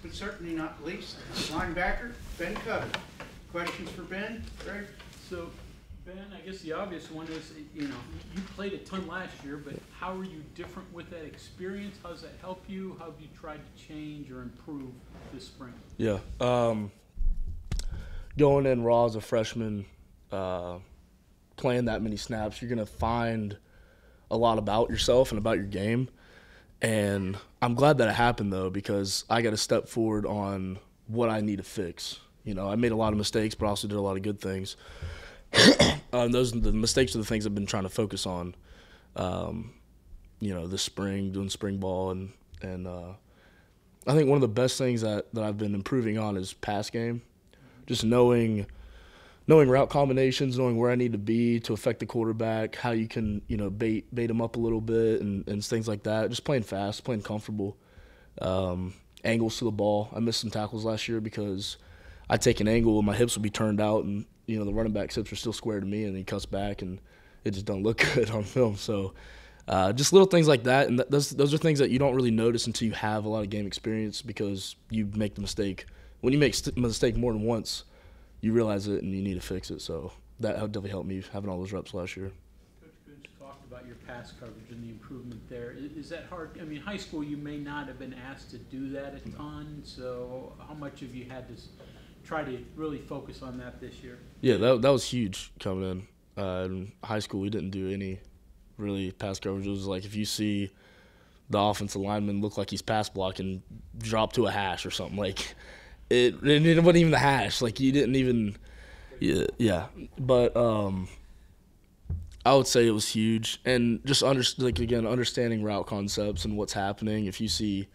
but certainly not least, linebacker Ben Cutter. Questions for Ben, Greg? So, Ben, I guess the obvious one is, you played a ton last year, but how are you different with that experience? How does that help you? How have you tried to change or improve this spring? Yeah. Going in raw as a freshman, playing that many snaps, you're going to find a lot about yourself and about your game. And I'm glad that it happened, though, because I got to step forward on what I need to fix. I made a lot of mistakes, but I also did a lot of good things. The mistakes are the things I've been trying to focus on, this spring, doing spring ball. And I think one of the best things that I've been improving on is pass game. Just knowing route combinations, knowing where I need to be to affect the quarterback, how you can, bait him up a little bit and things like that. Just playing fast, playing comfortable. Angles to the ball. I missed some tackles last year because I'd take an angle and my hips would be turned out and, the running back's hips are still square to me and he cuts back and it just don't look good on film. So just little things like that. And those are things that you don't really notice until you have a lot of game experience because you make the mistake. When you make a mistake more than once, you realize it and you need to fix it. So that definitely helped me having all those reps last year. Coach Gooch talked about your pass coverage and the improvement there. Is that hard? I mean, high school you may not have been asked to do that a ton. So how much have you had to try to really focus on that this year? Yeah, that was huge coming in. In high school, we didn't do any really pass coverage. It was like if you see the offensive lineman look like he's pass blocking, drop to a hash or something. Like it wasn't even the hash. Like you didn't even yeah. But I would say it was huge. And just understanding route concepts and what's happening. If you see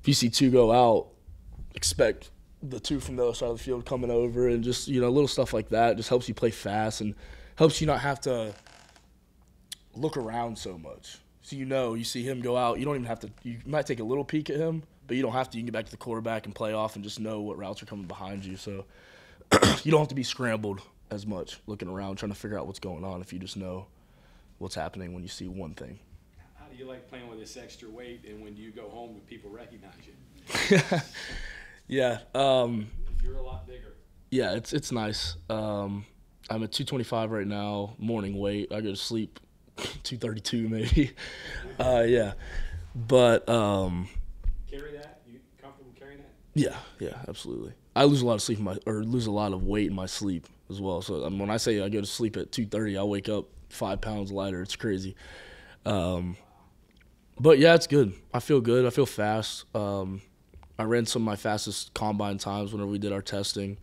two go out, expect the two from the other side of the field coming over and just, little stuff like that just helps you play fast and helps you not have to look around so much. So you see him go out, you don't even have to – you might take a little peek at him, but you don't have to. You can get back to the quarterback and play off and just know what routes are coming behind you. So you don't have to be scrambled as much looking around trying to figure out what's going on if you just know what's happening when you see one thing. How do you like playing with this extra weight and when you go home and people recognize you? Yeah. You're a lot bigger. Yeah, it's nice. I'm at 225 right now, morning weight. I go to sleep 232 maybe. Yeah. But carry that? You comfortable carrying that? Yeah, absolutely. I lose a lot of lose a lot of weight in my sleep as well. So when I say I go to sleep at 2:30, I wake up 5 pounds lighter. It's crazy. But yeah, it's good. I feel good. I feel fast. I ran some of my fastest combine times whenever we did our testing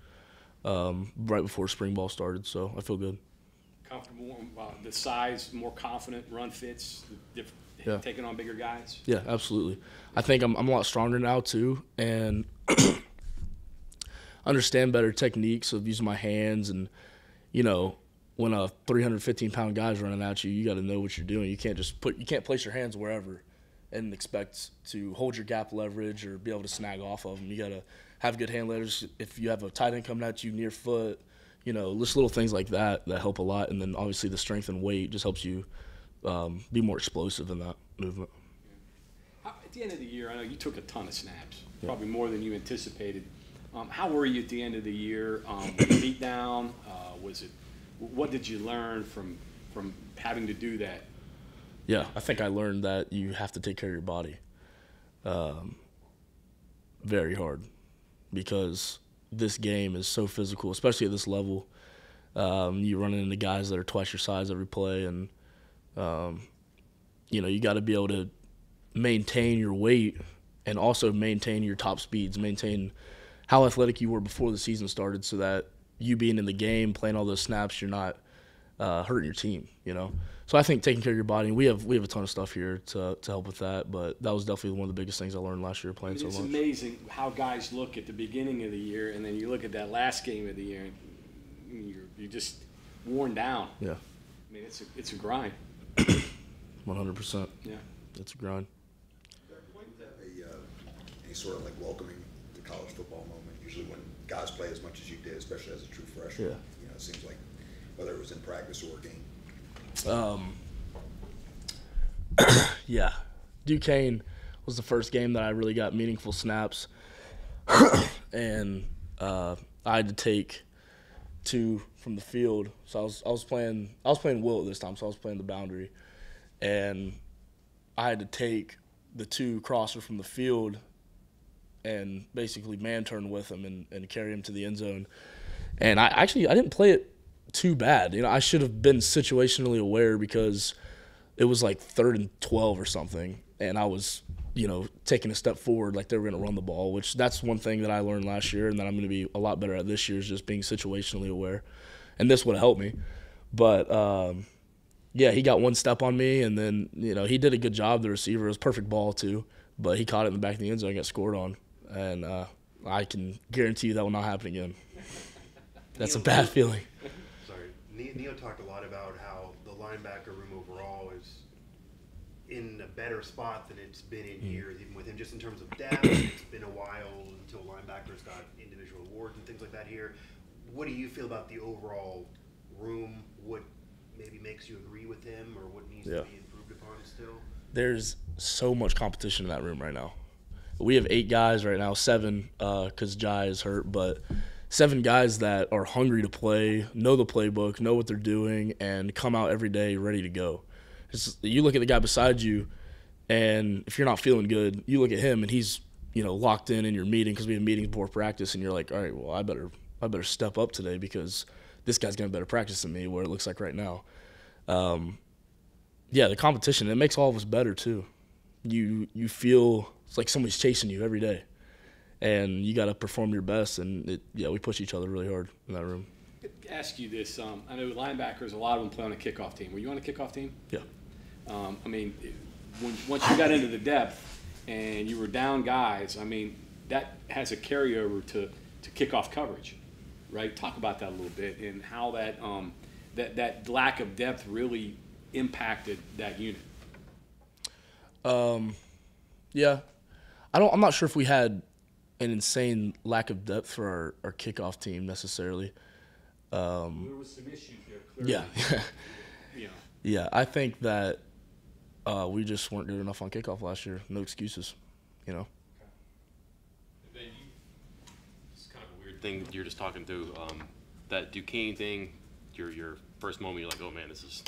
right before spring ball started, so I feel good. Comfortable, the size, more confident, run fits, taking on bigger guys? Yeah, absolutely. I think I'm a lot stronger now too, and understand better techniques of using my hands and, when a 315-pound guy's running at you, you got to know what you're doing. You can't place your hands wherever and expect to hold your gap leverage or be able to snag off of them. You got to have good hand leverage. If you have a tight end coming at you near foot, just little things like that help a lot. And then obviously the strength and weight just helps you be more explosive in that movement. At the end of the year, I know you took a ton of snaps, probably more than you anticipated. How were you at the end of the year? Beat down? What did you learn from having to do that? Yeah, I think I learned that you have to take care of your body very hard because this game is so physical, especially at this level. You're running into guys that are twice your size every play, and, you got to be able to maintain your weight and also maintain your top speeds, maintain how athletic you were before the season started so that you being in the game, playing all those snaps, you're not hurting your team, So I think taking care of your body, and we have a ton of stuff here to help with that, but that was definitely one of the biggest things I learned last year playing so much. It's amazing how guys look at the beginning of the year, and then you look at that last game of the year, and you're just worn down. Yeah. I mean, it's a grind. 100%. Yeah. It's a grind. A sort of like welcoming the college football moment, usually when guys play as much as you did, especially as a true freshman. Yeah. It seems like whether it was in practice or game. Yeah. Duquesne was the first game that I really got meaningful snaps. and I had to take 2 from the field. So I was playing Will at this time, so I was playing the boundary, and I had to take the 2 crosser from the field and basically man turn with him and carry him to the end zone. And I didn't play it too bad. I should have been situationally aware because it was like 3rd and 12 or something, and I was taking a step forward like they were going to run the ball, which that's one thing that I learned last year and that I'm going to be a lot better at this year is just being situationally aware. And this would have helped me. But, yeah, he got 1 step on me, and then, he did a good job, the receiver. It was a perfect ball, too. But he caught it in the back of the end zone and got scored on. And I can guarantee you that will not happen again. That's a bad feeling. Sorry. Neil talked a lot about how the linebacker room overall is in a better spot than it's been in years, even with him, just in terms of depth. It's been a while until linebackers got individual awards and things like that here. What do you feel about the overall room? What maybe makes you agree with him, or what needs to be improved upon still? There's so much competition in that room right now. We have 8 guys right now, 7 because Jai is hurt, but 7 guys that are hungry to play, know the playbook, know what they're doing, and come out every day ready to go. You look at the guy beside you, and if you're not feeling good, you look at him, and he's locked in your meeting because we have meetings before practice, and you're like, all right, well, I better step up today because this guy's going to better practice than me, where it looks like right now. Yeah, the competition, it makes all of us better too. You feel it's like somebody's chasing you every day, and you got to perform your best, and we push each other really hard in that room. Ask you this. I know linebackers, a lot of them play on a kickoff team. Were you on a kickoff team? Yeah. Once you got into the depth and you were down guys, that has a carryover to kickoff coverage, right? Talk about that a little bit and how that lack of depth really impacted that unit. Yeah. I'm not sure if we had an insane lack of depth for our kickoff team necessarily. There was some issues there, clearly. Yeah. Yeah, I think that we just weren't good enough on kickoff last year. No excuses, And then it's kind of a weird thing you're just talking through. That Duquesne thing, your first moment, you're like, oh man, this is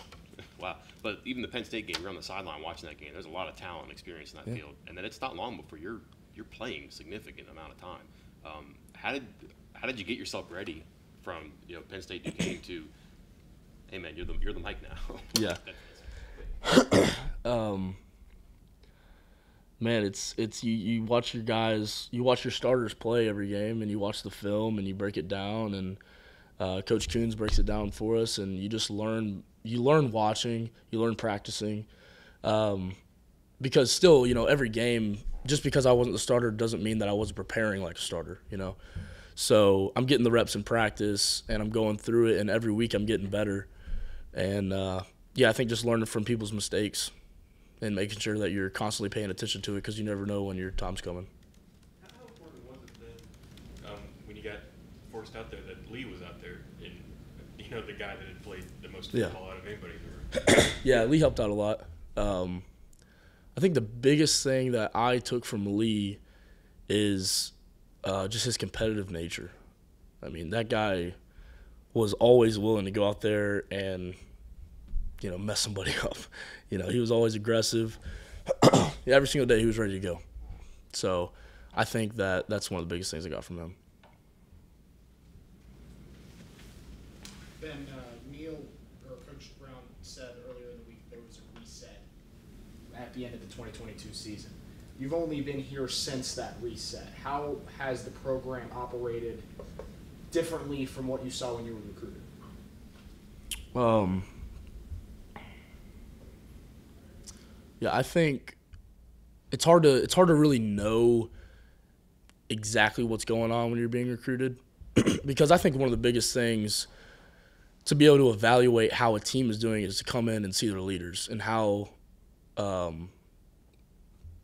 wow. But even the Penn State game, you're on the sideline watching that game. There's a lot of talent and experience in that field, and then it's not long before you're playing a significant amount of time. How did you get yourself ready from Penn State Duquesne to, hey man, you're the Mike now? Yeah. Man, it's you watch your guys, you watch your starters play every game, and you watch the film and you break it down, and Coach Coons breaks it down for us, and you just learn. You learn watching, you learn practicing, because still, every game, just because I wasn't the starter doesn't mean that I wasn't preparing like a starter, So I'm getting the reps in practice, and I'm going through it, and every week I'm getting better. And, I think just learning from people's mistakes and making sure that you're constantly paying attention to it because you never know when your time's coming. How important was it then when you got forced out there that Lee was out there and, the guy that had played the most football out of anybody? Yeah, Lee helped out a lot. I think the biggest thing that I took from Lee is just his competitive nature. That guy was always willing to go out there and, mess somebody up. He was always aggressive. Every single day he was ready to go. So I think that's one of the biggest things I got from him. Ben, Neil or Coach Brown said earlier in the week there was a reset at the end of the 2022 season. You've only been here since that reset. How has the program operated differently from what you saw when you were recruited? Yeah, I think it's hard to really know exactly what's going on when you're being recruited because I think one of the biggest things to be able to evaluate how a team is doing is to come in and see their leaders and how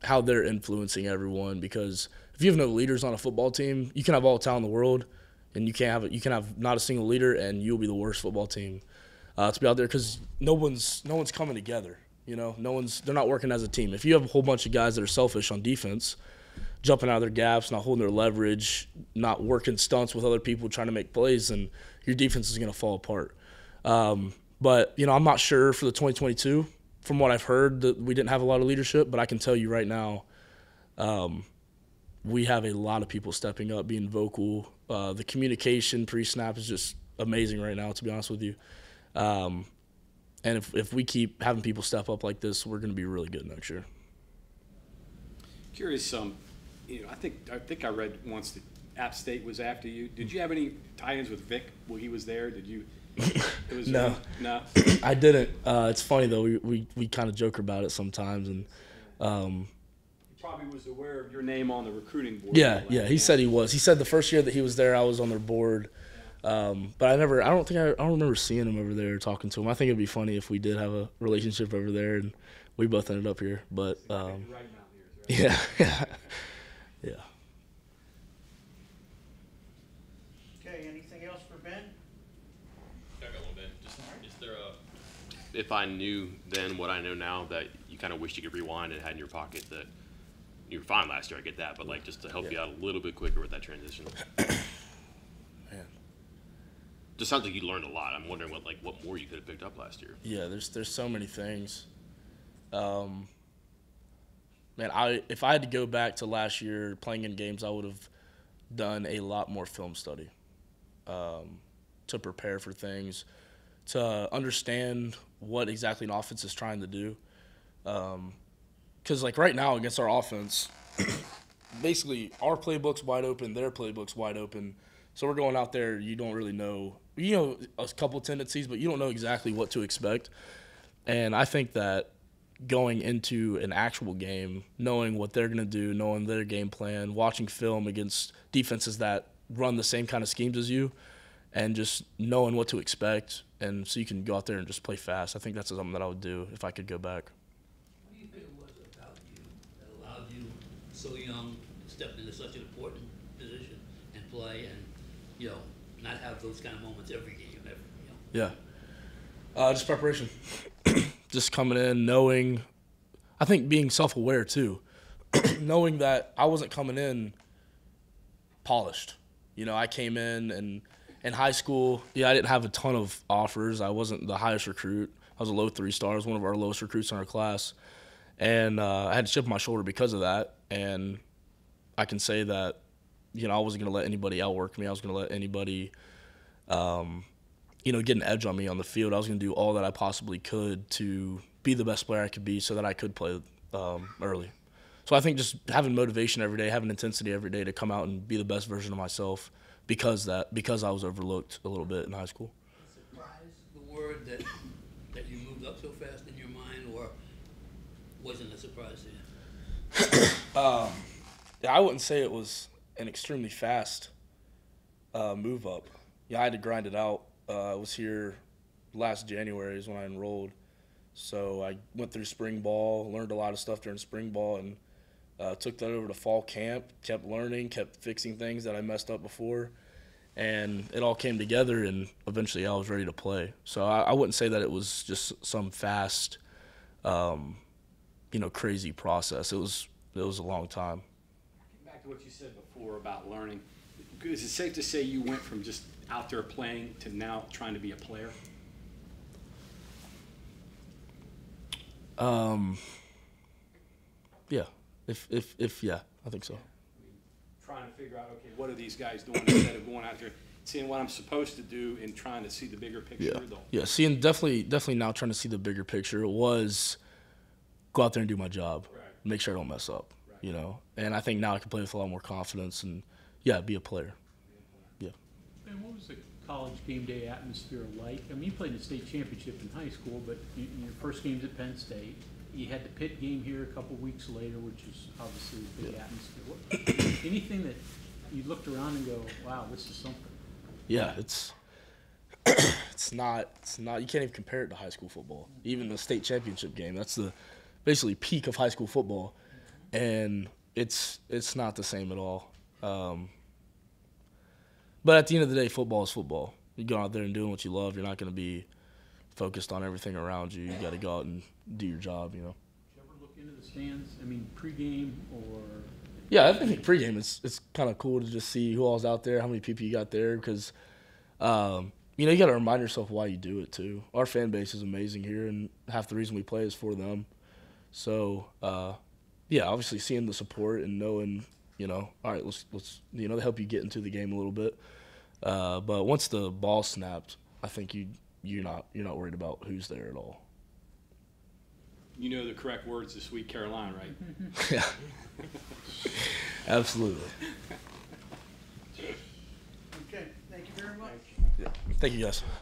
they're influencing everyone. Because if you have no leaders on a football team, you can have all the talent in the world, and you can have not a single leader, and you'll be the worst football team to be out there because no one's coming together. They're not working as a team. If you have a whole bunch of guys that are selfish on defense, jumping out of their gaps, not holding their leverage, not working stunts with other people trying to make plays, then your defense is going to fall apart. But, I'm not sure for the 2022. From what I've heard, that we didn't have a lot of leadership, but I can tell you right now, we have a lot of people stepping up, being vocal. The communication pre-snap is just amazing right now, to be honest with you. And if we keep having people step up like this, we're going to be really good next year. Curious, I think I read once that App State was after you. Did you have any tie-ins with Vic while he was there? Did you? No. No. I didn't. It's funny though. We kind of joke about it sometimes, and He probably was aware of your name on the recruiting board. yeah. He said he was. He said the first year that he was there, I was on their board. But I don't remember seeing him over there or talking to him. I think it'd be funny if we did have a relationship over there and we both ended up here. But yeah. Okay, anything else for Ben? I got one, Ben. Is there if I knew then what I know now that you kind of wished you could rewind and had in your pocket that you were fine last year, I get that, but like just to help you out a little bit quicker with that transition. Man. Just sounds like you learned a lot. I'm wondering what more you could have picked up last year. Yeah, there's so many things. Man, if I had to go back to last year playing in games, I would have done a lot more film study to prepare for things, to understand what exactly an offense is trying to do. Because like right now against our offense, basically our playbook's wide open, their playbook's wide open. So we're going out there, you don't really know, a couple tendencies, but you don't know exactly what to expect. And I think that going into an actual game, knowing what they're going to do, knowing their game plan, watching film against defenses that run the same kind of schemes as you, and just knowing what to expect, and so you can go out there and just play fast. I think that's something that I would do if I could go back. What do you think it was about you that allowed you, so young, to step into such an important position and play and, not have those kind of moments every game? Yeah. Just preparation. Just coming in, knowing, I think being self-aware too, knowing that I wasn't coming in polished. I came in high school, I didn't have a ton of offers. I wasn't the highest recruit. I was a low 3-star. I was one of our lowest recruits in our class. And I had to chip on my shoulder because of that. And I can say that, I wasn't going to let anybody outwork me. I was going to let anybody, get an edge on me on the field. I was going to do all that I possibly could to be the best player I could be so that I could play early. So I think just having motivation every day, having intensity every day to come out and be the best version of myself because I was overlooked a little bit in high school. Surprise, the word that you moved up so fast in your mind, or wasn't a surprise to you? I wouldn't say it was an extremely fast move up. I had to grind it out. I was here last January is when I enrolled. So I went through spring ball, learned a lot of stuff during spring ball, and took that over to fall camp, kept learning, kept fixing things that I messed up before. And it all came together, and eventually I was ready to play. So I wouldn't say that it was just some fast, crazy process. It was a long time. Back to what you said before about learning, is it safe to say you went from just out there playing to now trying to be a player? Yeah. Yeah, I think so. Trying to figure out, okay, what are these guys doing instead of going out there, seeing what I'm supposed to do and trying to see the bigger picture? Yeah. Seeing definitely now trying to see the bigger picture was go out there and do my job, Right. make sure I don't mess up, Right. And I think now I can play with a lot more confidence and be a player. Yeah. And what was the college game day atmosphere like? I mean, you played in the state championship in high school, but your first game's at Penn State. You had the Pitt game here a couple weeks later, which is obviously a big atmosphere. Anything that you looked around and go, wow, this is something? Yeah, it's not. You can't even compare it to high school football. Even the state championship game, that's the basically peak of high school football, and it's not the same at all. But at the end of the day, football is football. You go out there and doing what you love. You're not going to be focused on everything around you. You got to go out and do your job. Did you ever look into the stands? I mean, pregame or Yeah, I think pregame it's kind of cool to just see who all's out there, how many people you got there, because you got to remind yourself why you do it too. Our fan base is amazing here, and half the reason we play is for them. So yeah, obviously seeing the support and knowing, all right, let's they help you get into the game a little bit. But once the ball snapped, I think you're not worried about who's there at all. You know the correct words to Sweet Caroline, right? Yeah, absolutely. Okay, thank you very much. Thank you, guys.